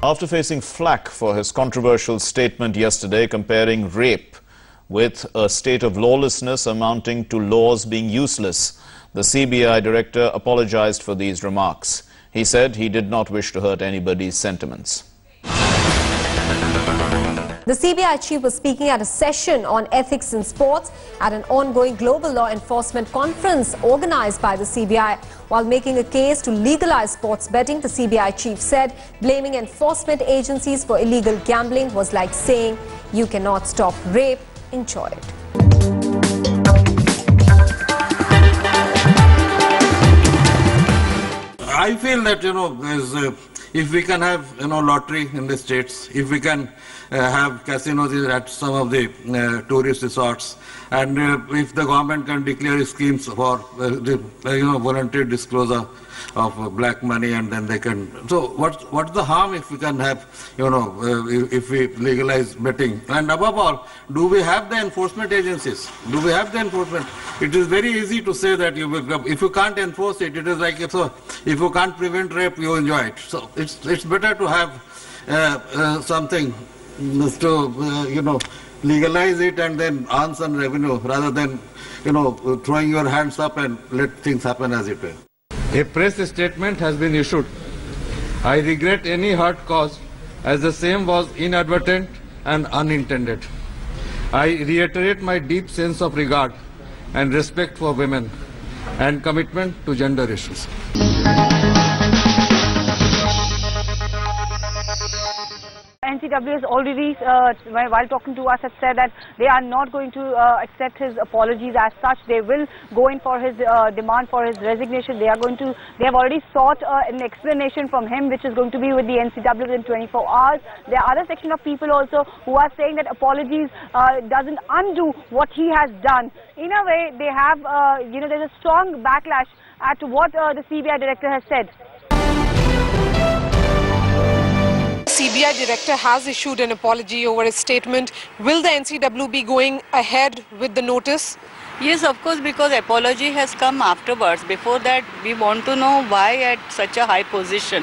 After facing flack for his controversial statement yesterday comparing rape with a state of lawlessness amounting to laws being useless, the CBI director apologized for these remarks. He said he did not wish to hurt anybody's sentiments. The CBI chief was speaking at a session on ethics in sports at an ongoing global law enforcement conference organized by the CBI. While making a case to legalize sports betting, the CBI chief said blaming enforcement agencies for illegal gambling was like saying you cannot stop rape. Enjoy it. I feel that, if we can have, lottery in the states, if we can have casinos at some of the tourist resorts, and if the government can declare schemes for voluntary disclosure of black money, and then they can. So what's the harm if we can have, if we legalize betting? And above all, do we have the enforcement agencies? Do we have the enforcement? It is very easy to say that if you can't enforce it, it is like if you can't prevent rape, you enjoy it. So it's better to have something to legalize it and then earn some revenue rather than throwing your hands up and let things happen as it will. A press statement has been issued. I regret any hurt caused, as the same was inadvertent and unintended. I reiterate my deep sense of regard and respect for women and commitment to gender issues. NCW has already, while talking to us, has said that they are not going to accept his apologies as such. They will go in for his demand for his resignation. They have already sought an explanation from him, which is going to be with the NCW within 24 hours. There are other section of people also who are saying that apologies doesn't undo what he has done. In a way, they have, there's a strong backlash at what the CBI director has said. CBI director has issued an apology over his statement. Will the NCW be going ahead with the notice? Yes, of course, because apology has come afterwards. Before that, we want to know why at such a high position.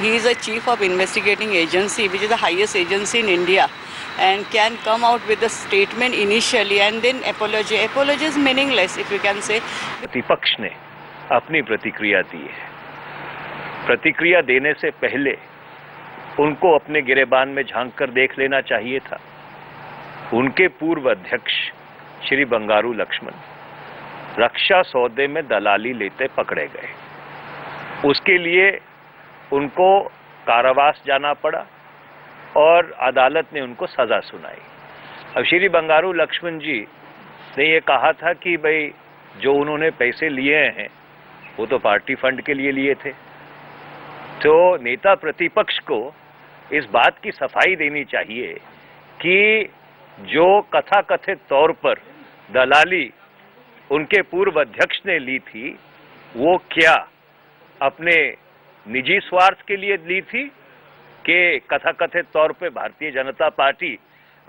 He is a chief of investigating agency, which is the highest agency in India, and can come out with a statement initially and then apology. Apology is meaningless, if you can say. प्रतिपक्ष ने अपनी प्रतिक्रिया दी है। प्रतिक्रिया देने से पहले उनको अपने गिरेबान में झांक कर देख लेना चाहिए था। उनके पूर्व अध्यक्ष श्री बंगारू लक्ष्मण रक्षा सौदे में दलाली लेते पकड़े गए। उसके लिए उनको कारावास जाना पड़ा और अदालत ने उनको सजा सुनाई। अब श्री बंगारू लक्ष्मण जी ने ये कहा था कि भाई जो उन्होंने पैसे लिए हैं वो तो पार्टी फंड के लिए लिए थे। तो नेता प्रतिपक्ष को इस बात की सफाई देनी चाहिए कि जो कथाकथित तौर पर दलाली उनके पूर्व अध्यक्ष ने ली थी, वो क्या अपने निजी स्वार्थ के लिए ली थी कि कथाकथित तौर पे भारतीय जनता पार्टी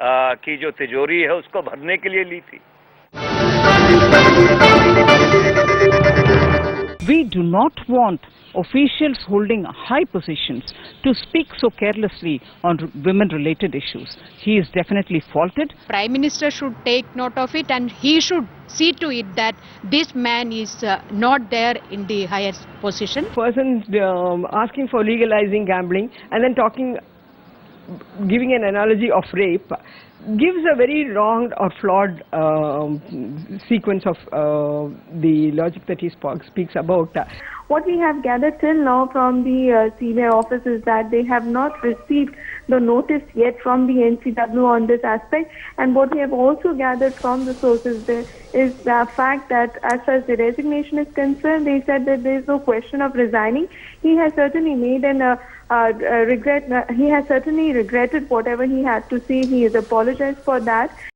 की जो तिजोरी है उसको भरने के लिए ली थी। We do not want officials holding high positions to speak so carelessly on women-related issues. He is definitely faulted. Prime Minister should take note of it, and he should see to it that this man is not there in the highest position. Person asking for legalizing gambling and then giving an analogy of rape gives a very wrong or flawed sequence of the logic that he speaks about. What we have gathered till now from the CBI office is that they have not received the notice yet from the NCW on this aspect, and what we have also gathered from the sources there is the fact that as far as the resignation is concerned, they said that there is no question of resigning. He has certainly made an regret. He has certainly regretted whatever he had to say. He has apologized for that.